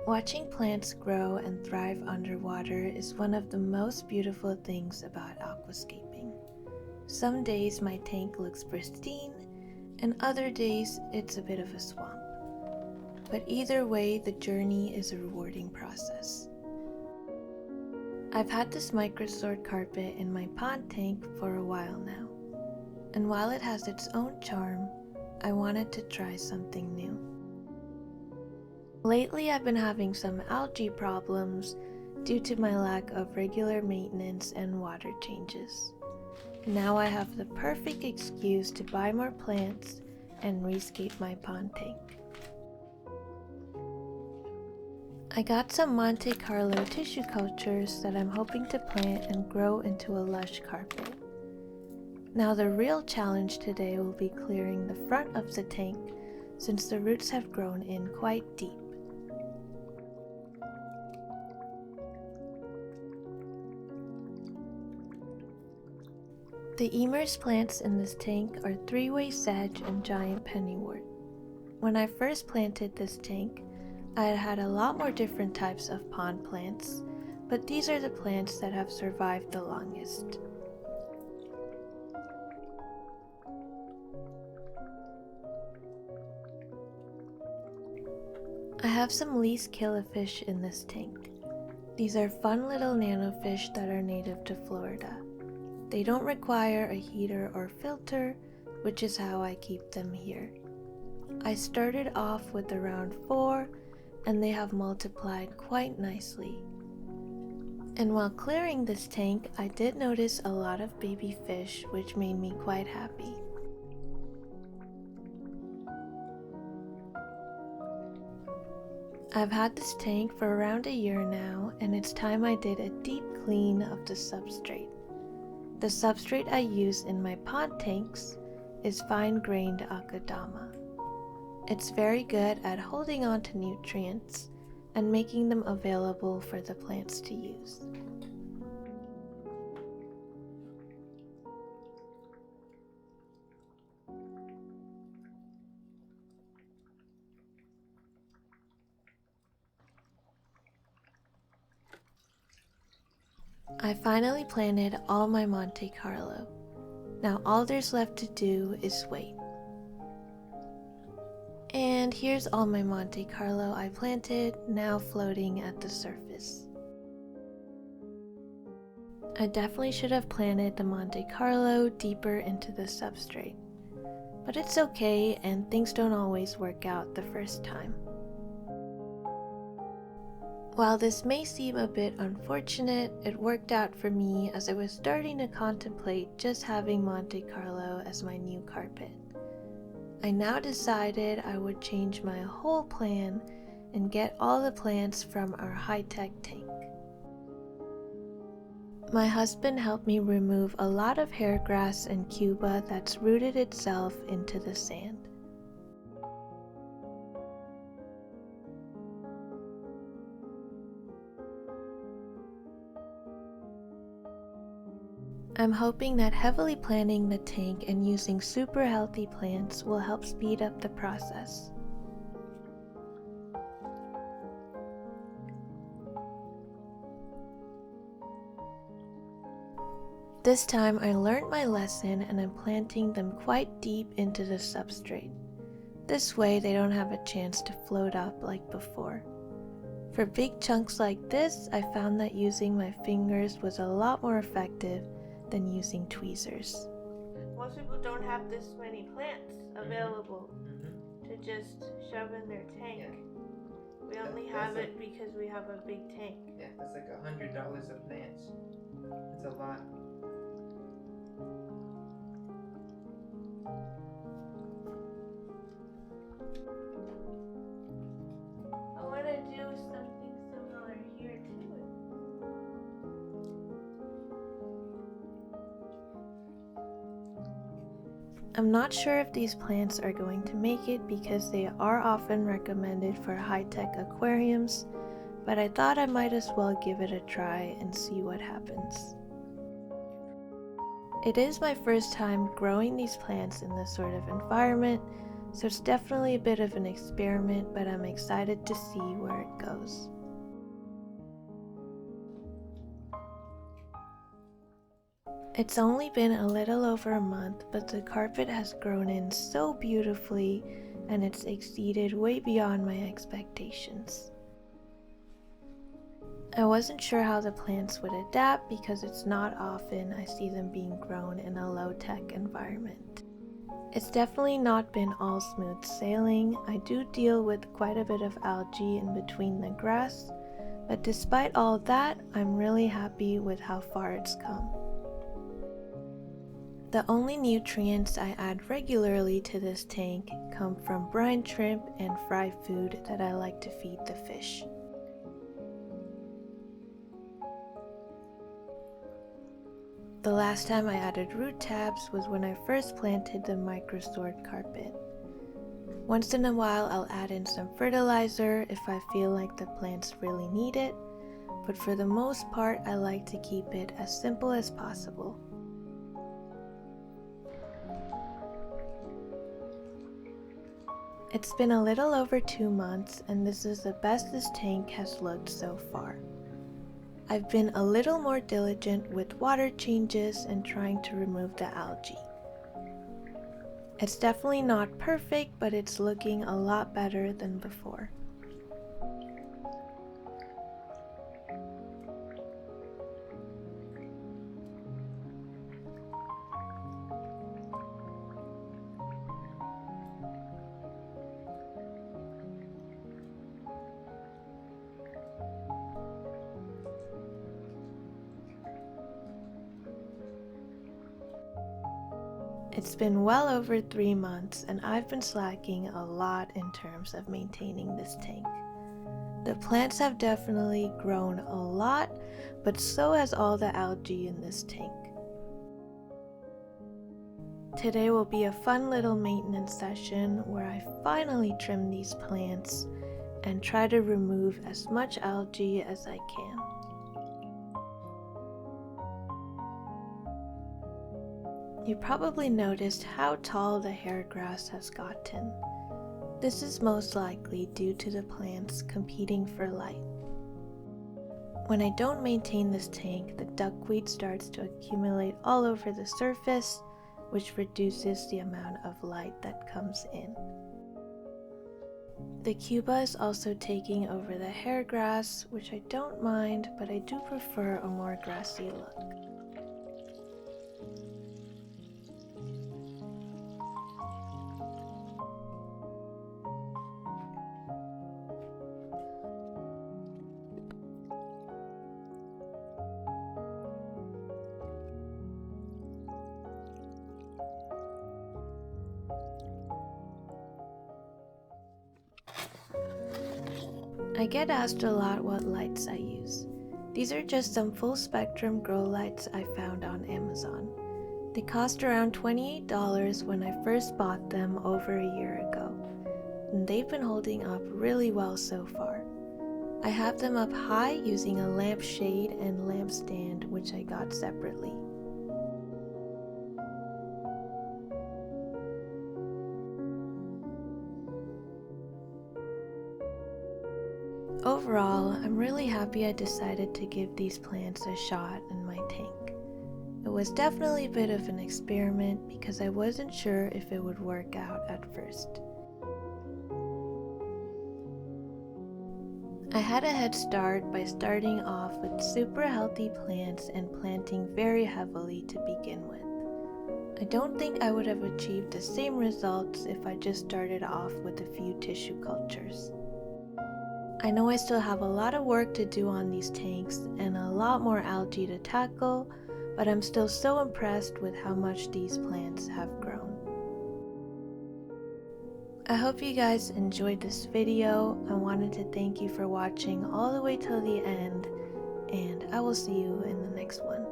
Watching plants grow and thrive underwater is one of the most beautiful things about aquascaping. Some days my tank looks pristine, and other days it's a bit of a swamp. But either way, the journey is a rewarding process. I've had this microsort carpet in my pond tank for a while now, and while it has its own charm, I wanted to try something new. Lately, I've been having some algae problems due to my lack of regular maintenance and water changes. Now I have the perfect excuse to buy more plants and rescape my pond tank. I got some Monte Carlo tissue cultures that I'm hoping to plant and grow into a lush carpet. Now the real challenge today will be clearing the front of the tank since the roots have grown in quite deep. The immersed plants in this tank are three-way sedge and giant pennywort. When I first planted this tank, I had a lot more different types of pond plants, but these are the plants that have survived the longest. I have some least killifish in this tank. These are fun little nanofish that are native to Florida. They don't require a heater or filter, which is how I keep them here. I started off with around 4, and they have multiplied quite nicely. And while clearing this tank, I did notice a lot of baby fish, which made me quite happy. I've had this tank for around a year now, and it's time I did a deep clean of the substrate. The substrate I use in my pond tanks is fine-grained akadama. It's very good at holding on to nutrients and making them available for the plants to use. I finally planted all my Monte Carlo. Now all there's left to do is wait. And here's all my Monte Carlo I planted, now floating at the surface. I definitely should have planted the Monte Carlo deeper into the substrate. But it's okay, and things don't always work out the first time. While this may seem a bit unfortunate, it worked out for me as I was starting to contemplate just having Monte Carlo as my new carpet. I now decided I would change my whole plan and get all the plants from our high-tech tank. My husband helped me remove a lot of hairgrass and cuba that's rooted itself into the sand. I'm hoping that heavily planting the tank and using super healthy plants will help speed up the process. This time I learned my lesson and I'm planting them quite deep into the substrate. This way they don't have a chance to float up like before. For big chunks like this, I found that using my fingers was a lot more effective than using tweezers. Most people don't have this many plants available to just shove in their tank. We only have it because we have a big tank. Yeah, that's like $100 of plants. That's a lot. I want to do something similar here too. I'm not sure if these plants are going to make it because they are often recommended for high-tech aquariums, but I thought I might as well give it a try and see what happens. It is my first time growing these plants in this sort of environment, so it's definitely a bit of an experiment, but I'm excited to see where it goes. It's only been a little over a month, but the carpet has grown in so beautifully and it's exceeded way beyond my expectations. I wasn't sure how the plants would adapt because it's not often I see them being grown in a low-tech environment. It's definitely not been all smooth sailing. I do deal with quite a bit of algae in between the grass, but despite all that, I'm really happy with how far it's come. The only nutrients I add regularly to this tank come from brine shrimp and fried food that I like to feed the fish. The last time I added root tabs was when I first planted the micro-stored carpet. Once in a while I'll add in some fertilizer if I feel like the plants really need it, but for the most part I like to keep it as simple as possible. It's been a little over 2 months and this is the best this tank has looked so far. I've been a little more diligent with water changes and trying to remove the algae. It's definitely not perfect, but it's looking a lot better than before. It's been well over 3 months and I've been slacking a lot in terms of maintaining this tank. The plants have definitely grown a lot, but so has all the algae in this tank. Today will be a fun little maintenance session where I finally trim these plants and try to remove as much algae as I can. You probably noticed how tall the hairgrass has gotten. This is most likely due to the plants competing for light. When I don't maintain this tank, the duckweed starts to accumulate all over the surface, which reduces the amount of light that comes in. The cuba is also taking over the hairgrass, which I don't mind, but I do prefer a more grassy look. I get asked a lot what lights I use. These are just some full spectrum grow lights I found on Amazon. They cost around $28 when I first bought them over a year ago, and they've been holding up really well so far. I have them up high using a lampshade and lampstand which I got separately. Overall, I'm really happy I decided to give these plants a shot in my tank. It was definitely a bit of an experiment because I wasn't sure if it would work out at first. I had a head start by starting off with super healthy plants and planting very heavily to begin with. I don't think I would have achieved the same results if I just started off with a few tissue cultures. I know I still have a lot of work to do on these tanks and a lot more algae to tackle, but I'm still so impressed with how much these plants have grown. I hope you guys enjoyed this video. I wanted to thank you for watching all the way till the end, and I will see you in the next one.